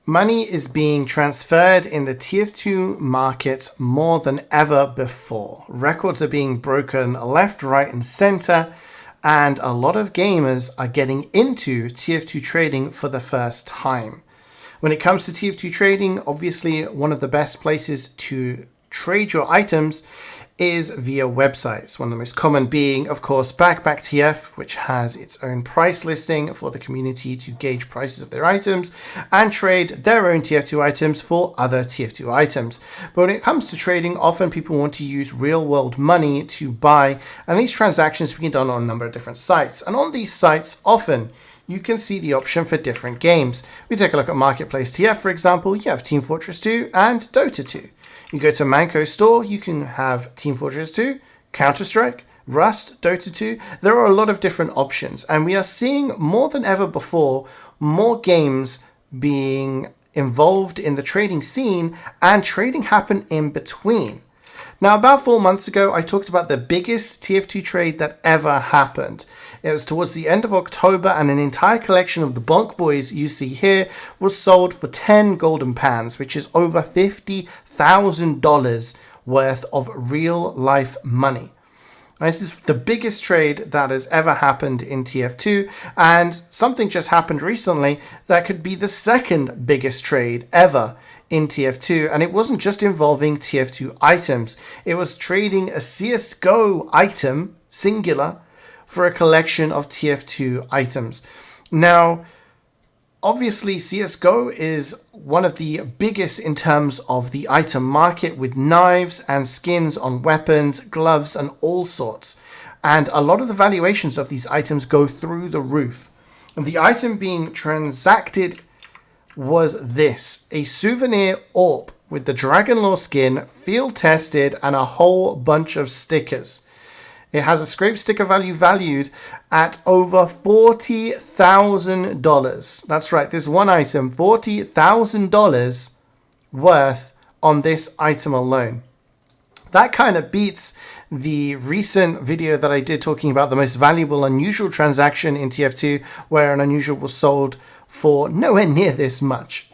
Money is being transferred in the TF2 markets more than ever before. Records are being broken left, right, and center, and a lot of gamers are getting into TF2 trading for the first time. When it comes to TF2 trading, obviously one of the best places to trade your items is via websites. One of the most common being, of course, TF, which has its own price listing for the community to gauge prices of their items and trade their own TF2 items for other TF2 items. But when it comes to trading, often people want to use real world money to buy, and these transactions can be done on a number of different sites. And on these sites, often you can see the option for different games. We take a look at Marketplace TF, for example. You have Team Fortress 2 and Dota 2. You go to Manco Store, you can have Team Fortress 2, Counter-Strike, Rust, Dota 2. There are a lot of different options, and we are seeing more than ever before more games being involved in the trading scene and trading happen in between. Now, about 4 months ago, I talked about the biggest TF2 trade that ever happened. It was towards the end of October, and an entire collection of the Bonk Boys you see here was sold for 10 golden pans, which is over $50,000 worth of real life money. This is the biggest trade that has ever happened in TF2, and something just happened recently that could be the second biggest trade ever in TF2, and it wasn't just involving TF2 items. It was trading a CSGO item, singular, for a collection of TF2 items. Now, obviously, CSGO is one of the biggest in terms of the item market, with knives and skins on weapons, gloves, and all sorts. And a lot of the valuations of these items go through the roof. And the item being transacted was this, a souvenir AWP with the Dragon Lore skin, field tested, and a whole bunch of stickers. It has a scrape sticker value valued at over $40,000. That's right, this one item, $40,000 worth on this item alone. That kind of beats the recent video that I did talking about the most valuable unusual transaction in TF2, where an unusual was sold for nowhere near this much.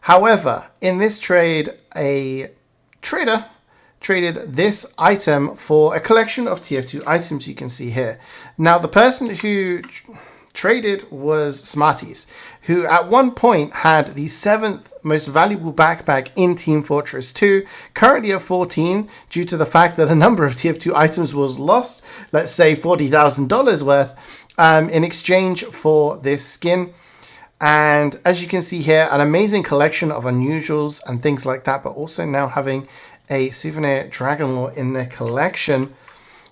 However, in this trade, a trader traded this item for a collection of TF2 items you can see here. Now, the person who traded was Smarties, who at one point had the 7th most valuable backpack in Team Fortress 2, currently at 14 due to the fact that a number of TF2 items was lost, let's say $40,000 worth, in exchange for this skin. And as you can see here, an amazing collection of unusuals and things like that, but also now having a souvenir Dragon Lore in their collection.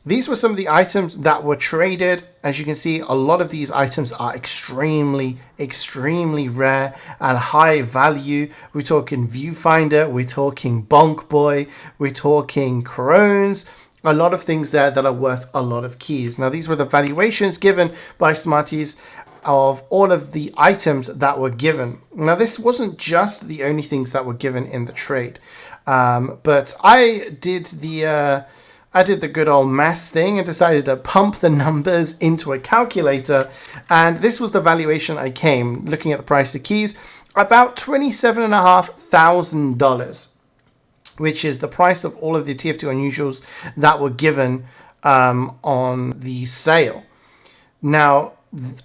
These were some of the items that were traded. As you can see, a lot of these items are extremely rare and high value. We're talking Viewfinder, we're talking Bonk Boy, we're talking Crones, a lot of things there that are worth a lot of keys. Now, these were the valuations given by Smarties of all of the items that were given. Now, this wasn't just the only things that were given in the trade, but I did the good old maths thing and decided to pump the numbers into a calculator, and this was the valuation I came, looking at the price of keys, about $27,500, which is the price of all of the TF2 unusuals that were given on the sale. Now,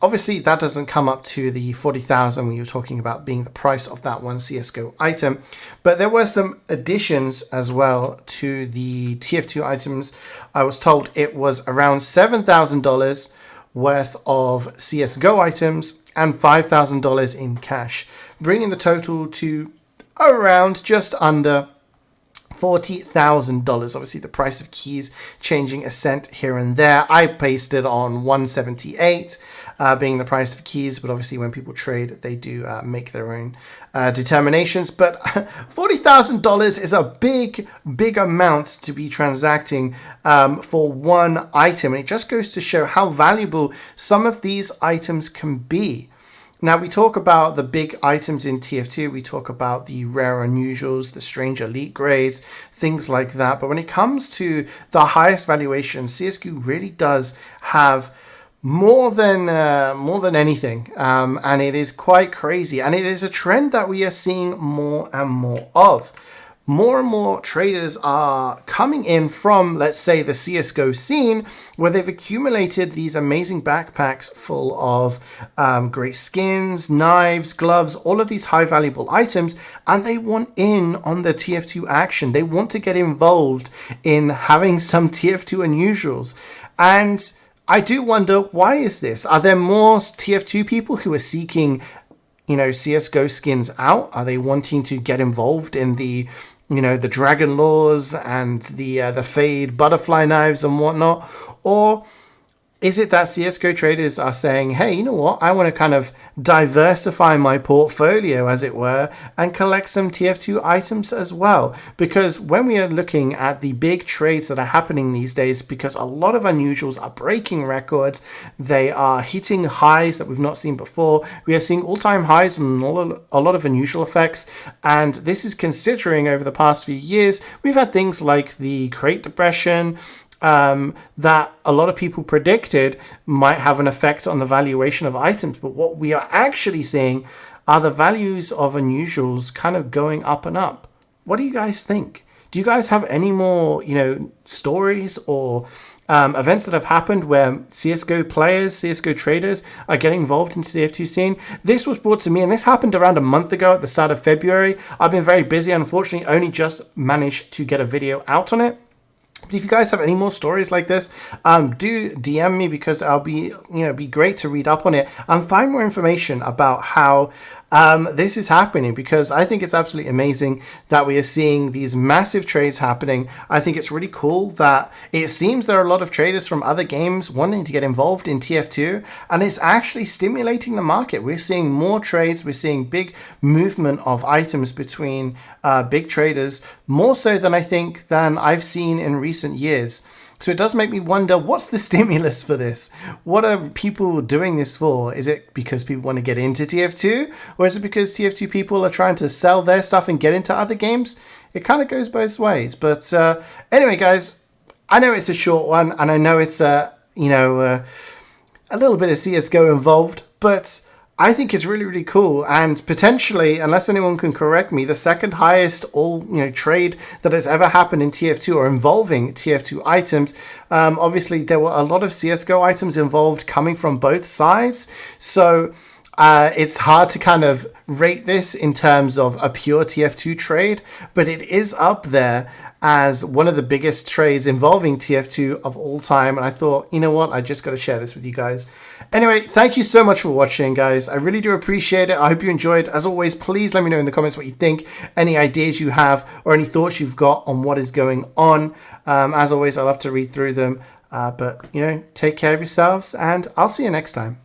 obviously, that doesn't come up to the 40,000 we were talking about being the price of that one CSGO item. But there were some additions as well to the TF2 items. I was told it was around $7,000 worth of CSGO items and $5,000 in cash, bringing the total to around just under $40,000. Obviously, the price of keys changing a cent here and there. I based it on 178 being the price of keys, but obviously when people trade, they do make their own determinations. But $40,000 is a big amount to be transacting for one item, and it just goes to show how valuable some of these items can be. Now, we talk about the big items in TF2, we talk about the rare unusuals, the strange elite grades, things like that. But when it comes to the highest valuation, CSGO really does have more than anything, and it is quite crazy, and it is a trend that we are seeing more and more of. More and more traders are coming in from, let's say, the CSGO scene, where they've accumulated these amazing backpacks full of great skins, knives, gloves, all of these high valuable items, and they want in on the TF2 action. They want to get involved in having some TF2 unusuals. And I do wonder, why is this? Are there more TF2 people who are seeking, CSGO skins out? Are they wanting to get involved in the Dragon Laws and the Fade butterfly knives and whatnot? Or is it that CSGO traders are saying, hey, you know what? I want to kind of diversify my portfolio, as it were, and collect some TF2 items as well. Because when we are looking at the big trades that are happening these days, because a lot of unusuals are breaking records, they are hitting highs that we've not seen before. We are seeing all-time highs on a lot of unusual effects. And this is considering over the past few years, we've had things like the Great Depression, that a lot of people predicted might have an effect on the valuation of items. But what we are actually seeing are the values of unusuals kind of going up and up. What do you guys think? Do you guys have any more, stories or events that have happened where CSGO players, CSGO traders are getting involved into the TF2 scene? This was brought to me, and this happened around a month ago at the start of February. I've been very busy, unfortunately, only just managed to get a video out on it. But if you guys have any more stories like this, do DM me, because I'll be great to read up on it and find more information about how this is happening, because I think it's absolutely amazing that we are seeing these massive trades happening. I think it's really cool that it seems there are a lot of traders from other games wanting to get involved in TF2, and it's actually stimulating the market. We're seeing more trades. We're seeing big movement of items between big traders, more so than I've seen in recent years. So it does make me wonder, what's the stimulus for this? What are people doing this for? Is it because people want to get into TF2? Or is it because TF2 people are trying to sell their stuff and get into other games? It kind of goes both ways. But anyway, guys, I know it's a short one, and I know it's a little bit of CSGO involved, but I think it's really, really cool, and potentially, unless anyone can correct me, the second highest trade that has ever happened in TF2 or involving TF2 items. Obviously, there were a lot of CSGO items involved coming from both sides, so it's hard to kind of rate this in terms of a pure TF2 trade, but it is up there as one of the biggest trades involving TF2 of all time. And I thought, you know what, I just got to share this with you guys. Anyway, thank you so much for watching, guys. I really do appreciate it. I hope you enjoyed. As always, please let me know in the comments what you think, any ideas you have, or any thoughts you've got on what is going on. As always, I love to read through them. But take care of yourselves, and I'll see you next time.